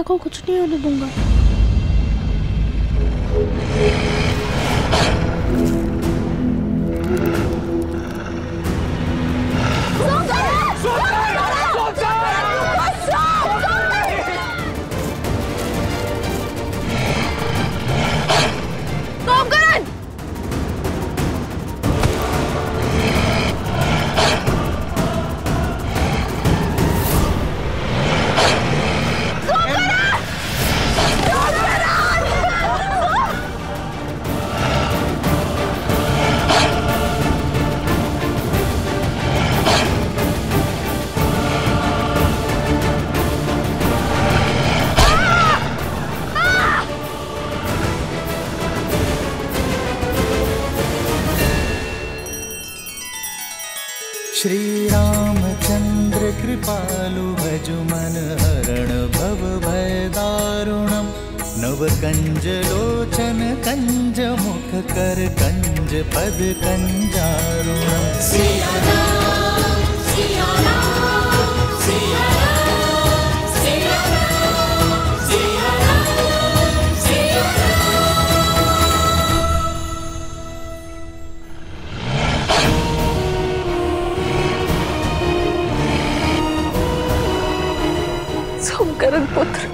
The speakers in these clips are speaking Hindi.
को कुछ नहीं होने दूंगा। श्री रामचंद्र कृपालु भज मन हरण भव भय दारुणम नव कंज लोचन कंज मुख कर कंज पद कंजारुणम। सिया राम सिया राम सिया राम सिया राम सिया राम सिया सोमकरण पुत्र,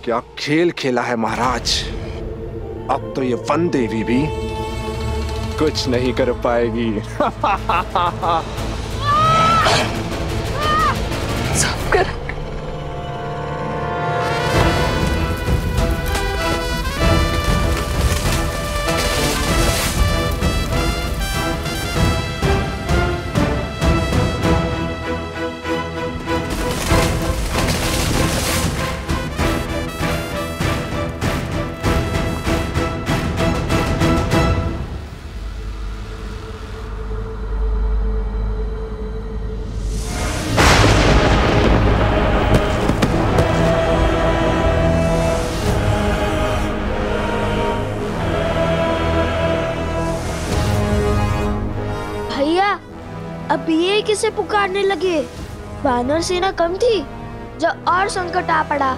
क्या खेल खेला है महाराज। अब तो ये वन देवी भी कुछ नहीं कर पाएगी। सोमकरण, अब ये किसे पुकारने लगे? वानर सेना कम थी जो और संकट आ पड़ा।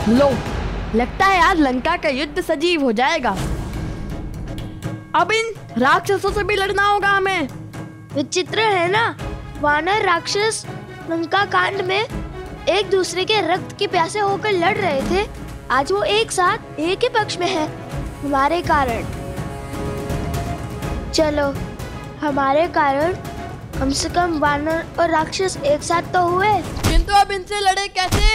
लो, लगता है आज लंका का युद्ध सजीव हो जाएगा। अब इन राक्षसों से भी लड़ना होगा हमें। विचित्र है ना, वानर राक्षस लंका कांड में एक दूसरे के रक्त के प्यासे होकर लड़ रहे थे। आज वो एक साथ एक ही पक्ष में है हमारे कारण। चलो, हमारे कारण कम से कम वानर और राक्षस एक साथ तो हुए। किंतु अब इनसे लड़े कैसे?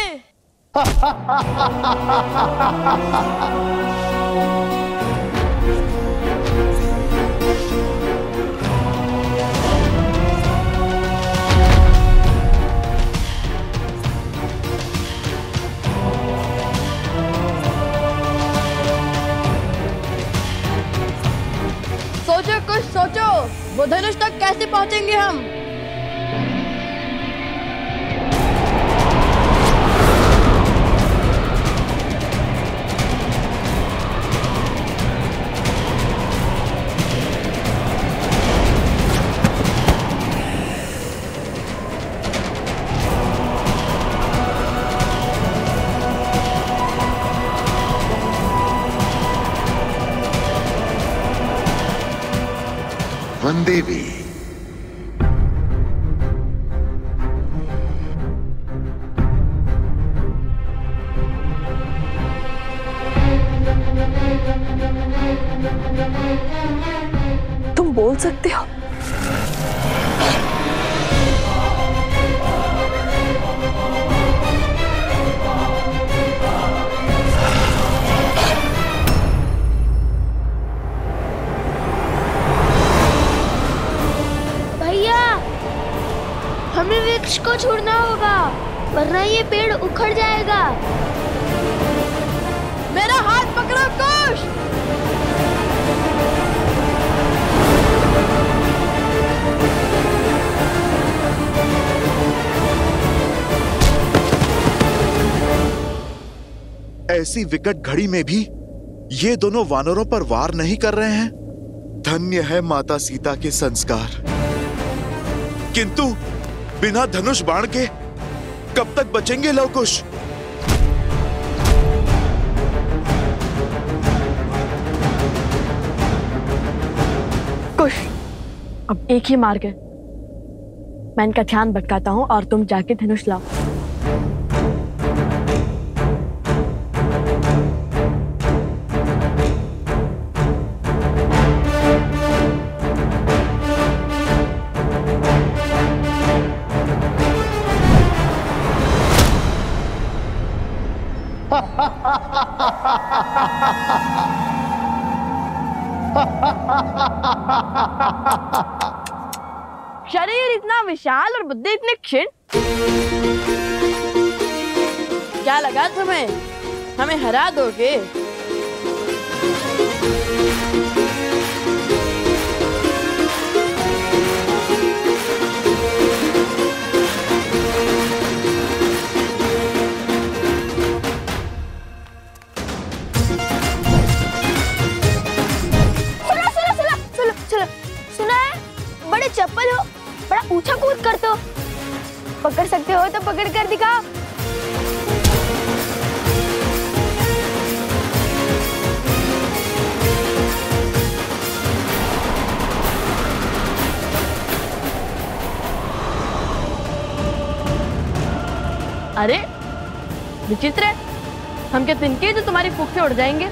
सोचो, कुछ सोचो, वो धनुष तक कैसे पहुंचेंगे हम? वन देवी, तुम बोल सकते हो? वरना ये पेड़ उखड़ जाएगा। मेरा हाथ पकड़ो कुश। ऐसी विकट घड़ी में भी ये दोनों वानरों पर वार नहीं कर रहे हैं। धन्य है माता सीता के संस्कार। किंतु बिना धनुष बाण के कब तक बचेंगे लवकुश? कुश, अब एक ही मार्ग है। मैं इनका ध्यान भटकाता हूँ और तुम जाके धनुष लाओ। शरीर इतना विशाल और बुद्धि इतनी क्षीण। क्या लगा तुम्हें हमें हरा दोगे? चप्पल हो, बड़ा ऊंचा कूद करते हो। पकड़ सकते हो तो पकड़ कर दिखाओ। अरे विचित्र है, हम क्या तिनके जो तुम्हारी फूंक से उड़ जाएंगे?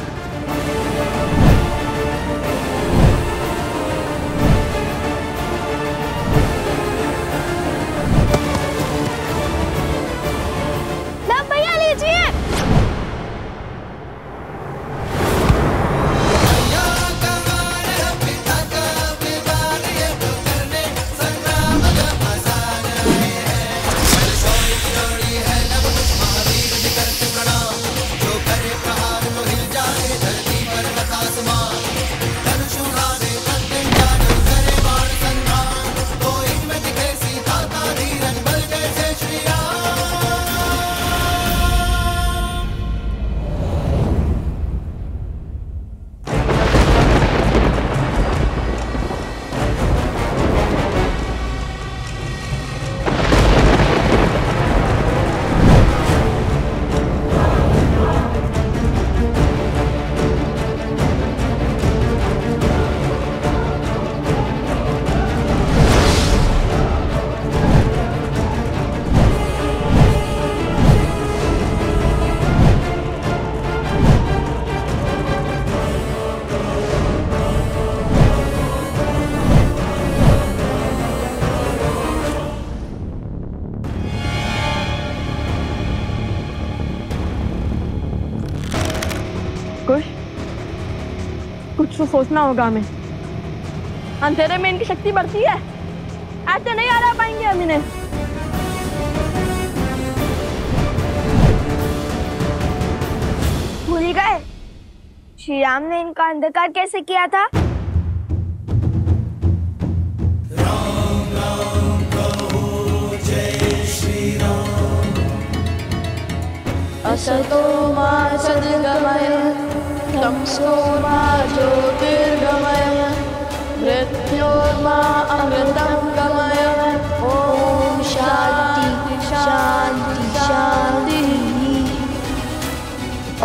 कुछ तो सोचना होगा हमें। अंधेरे में इनकी शक्ति बढ़ती है, ऐसे नहीं हरा पाएंगे हम इन्हें। भूल गए श्री राम ने इनका अंधकार कैसे किया था? राम राम कहो जय श्री राम। असतो मा सद्गमय तमसो मा ज्योतिर्गमय मृत्योर्मा अमृतं गमय। ओम शांति शांति शांति।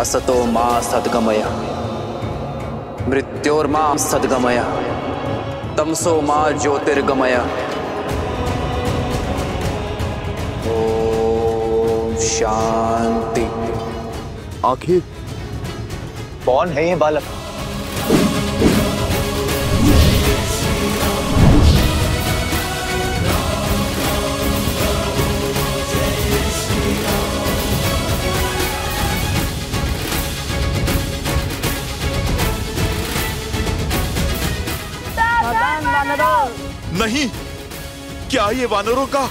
असतो मा सद्गमय मृत्योर्मा सद्गमय तमसो मा ज्योतिर्गमय। ओम शांति। आखिर कौन है ये बालक? नहीं, क्या ये वानरों का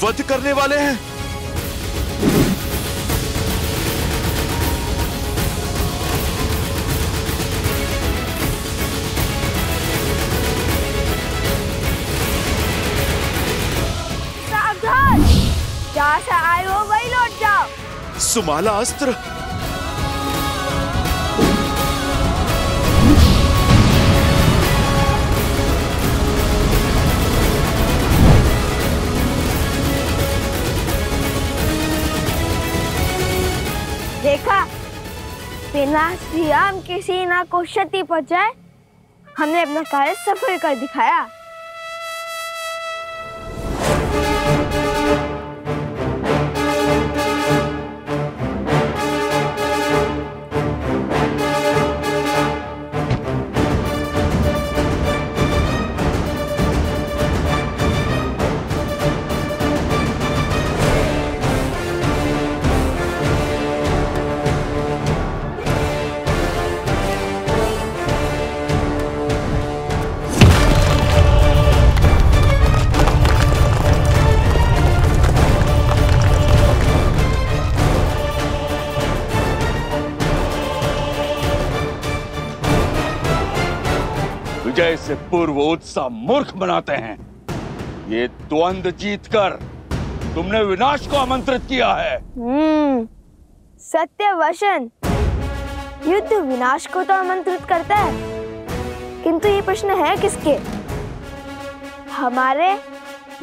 वध करने वाले हैं? वही लौट जाओ। सुमाला अस्त्र। देखा, बिना श्री राम की सेना को क्षति पहुंचाए हमने अपना कार्य सफल कर दिखाया। विजय से पूर्व उत्साह मूर्ख बनाते हैं। ये द्वंद्व जीतकर तुमने विनाश को आमंत्रित किया है। सत्य वचन। युद्ध विनाश को तो आमंत्रित करता है, किंतु ये प्रश्न है किसके, हमारे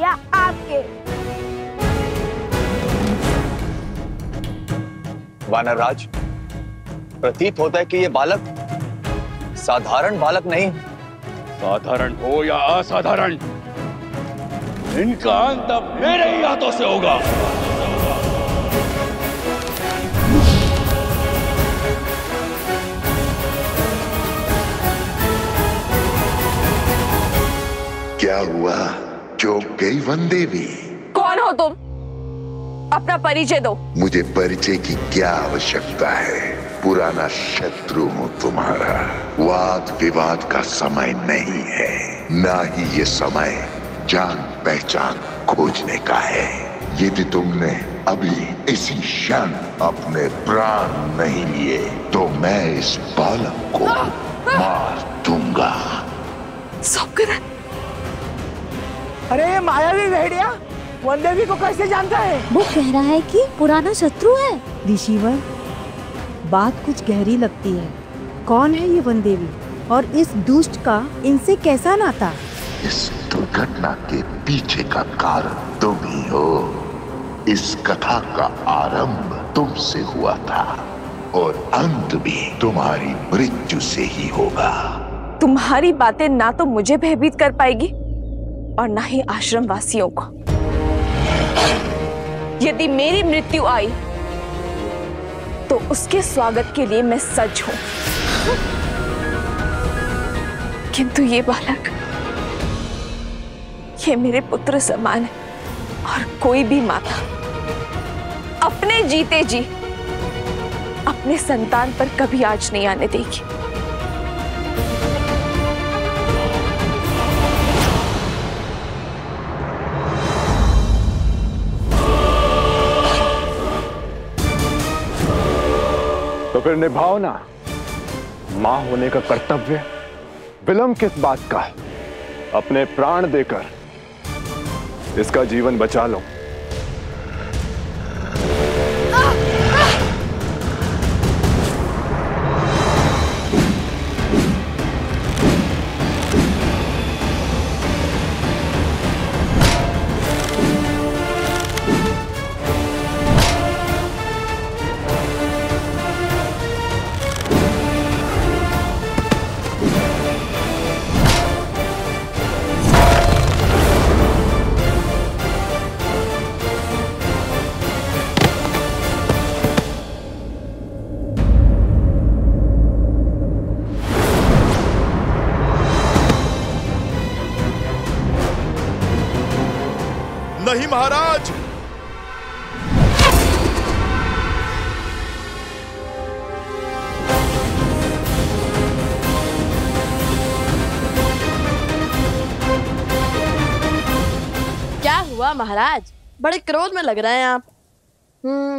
या आपके? वानरराज, प्रतीत होता है कि ये बालक साधारण बालक नहीं। साधारण हो या असाधारण, इनका अंत अब मेरे ही हाथों से होगा। क्या हुआ? चौंक गई वनदेवी? कौन हो तुम? अपना परिचय दो। मुझे परिचय की क्या आवश्यकता है? पुराना शत्रु हूं तुम्हारा। वाद विवाद का समय नहीं है, ना ही ये समय जान पहचान खोजने का है। यदि तुमने अभी इसी क्षण अपने प्राण नहीं लिए तो मैं इस बालक को मार दूंगा। अरे मायावी भेड़िया, वनदेवी को कैसे जानता है? वो कह रहा है कि पुराना शत्रु है। ऋषिवर, बात कुछ गहरी लगती है। कौन है ये वनदेवी और इस दुष्ट का इनसे कैसा नाता? इस दुर्घटना के पीछे का कारण तुम ही हो। इस कथा का आरंभ तुमसे हुआ था और अंत भी तुम्हारी मृत्यु से ही होगा। तुम्हारी बातें ना तो मुझे भयभीत कर पाएगी और ना ही आश्रम वासियों को। यदि मेरी मृत्यु आई तो उसके स्वागत के लिए मैं सज्ज हूं, किंतु ये बालक, ये मेरे पुत्र समान है और कोई भी माता अपने जीते जी अपने संतान पर कभी आँच नहीं आने देगी। तो फिर निभाओ ना मां होने का कर्तव्य। विलंब किस बात का? अपने प्राण देकर इसका जीवन बचा लो। नहीं महाराज। क्या हुआ महाराज? बड़े क्रोध में लग रहे हैं आप।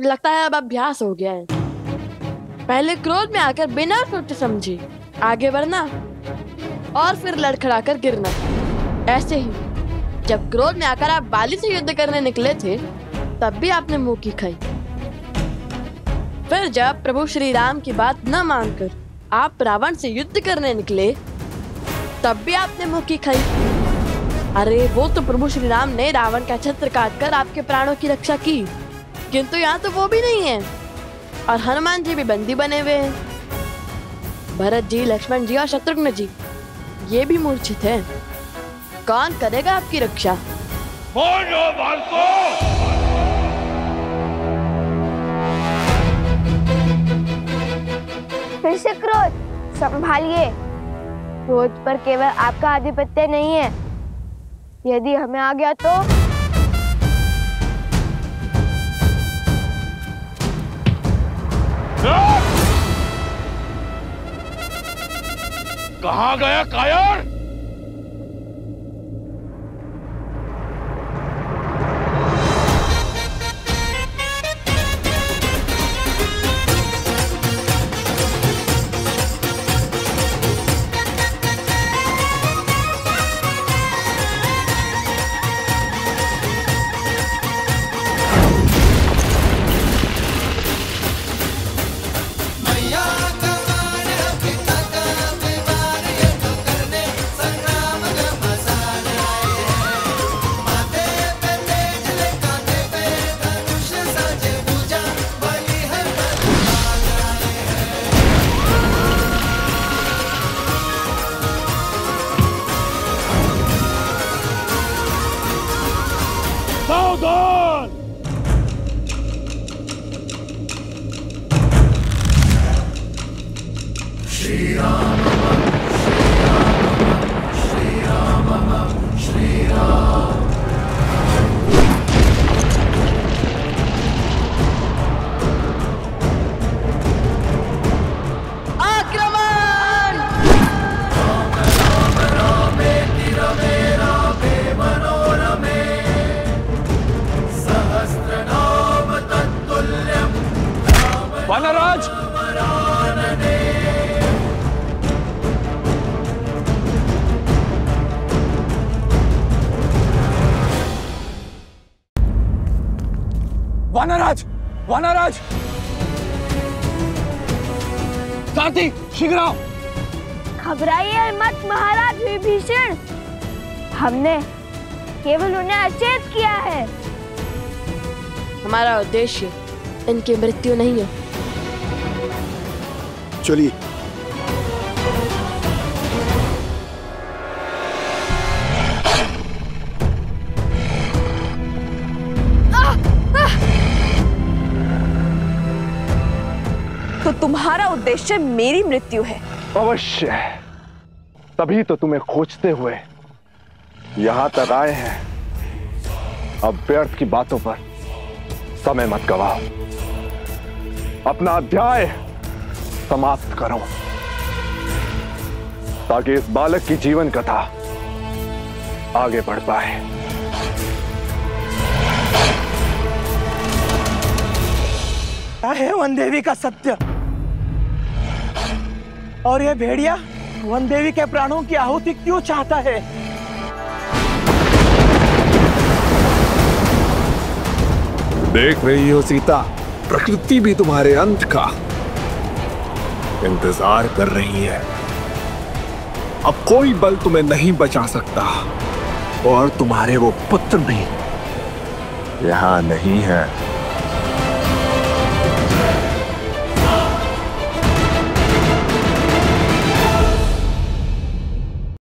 लगता है अब अभ्यास हो गया है। पहले क्रोध में आकर बिना सोचे समझे आगे बढ़ना और फिर लड़खड़ाकर गिरना। ऐसे ही जब क्रोध में आकर आप बाली से युद्ध करने निकले थे तब भी आपने मुंह की खाई। फिर जब प्रभु श्री राम की बात न मानकर आप रावण से युद्ध करने निकले, तब भी आपने मुंह की खाई। अरे वो तो प्रभु श्री राम ने रावण का छत्र काटकर आपके प्राणों की रक्षा की, किंतु यहाँ तो वो भी नहीं है और हनुमान जी भी बंदी बने हुए हैं। भरत जी, लक्ष्मण जी और शत्रुघ्न जी ये भी मूर्छित हैं। कौन करेगा आपकी रक्षा? बोलो बालको! फिर से क्रोध संभालिए। क्रोध पर केवल आपका आधिपत्य नहीं है, यदि हमें आ गया तो कहाँ गया कायर? सावधान! श्री राम श्री राम श्री राम। आक्रमण! राम रामेति रमे रामे मनोरमे सहस्रनाम तत्तुल्यं वानराज! वानराज! वानराज! साथी शीघ्र आओ! घबराइए मत महाराज विभीषण, हमने केवल उन्हें अचेत किया है। हमारा उद्देश्य इनकी मृत्यु नहीं है। चलिए। तो तुम्हारा उद्देश्य मेरी मृत्यु है? अवश्य, तभी तो तुम्हें खोजते हुए यहां तक आए हैं। अब व्यर्थ की बातों पर समय मत गवाओ, अपना अध्याय समाप्त करो ताकि इस बालक की जीवन कथा आगे बढ़ पाए। क्या है वन देवी का सत्य? और ये भेड़िया वन देवी के प्राणों की आहुति क्यों चाहता है? देख रही हो सीता, प्रकृति भी तुम्हारे अंत का इंतजार कर रही है। अब कोई बल तुम्हें नहीं बचा सकता और तुम्हारे वो पुत्र भी यहाँ नहीं है।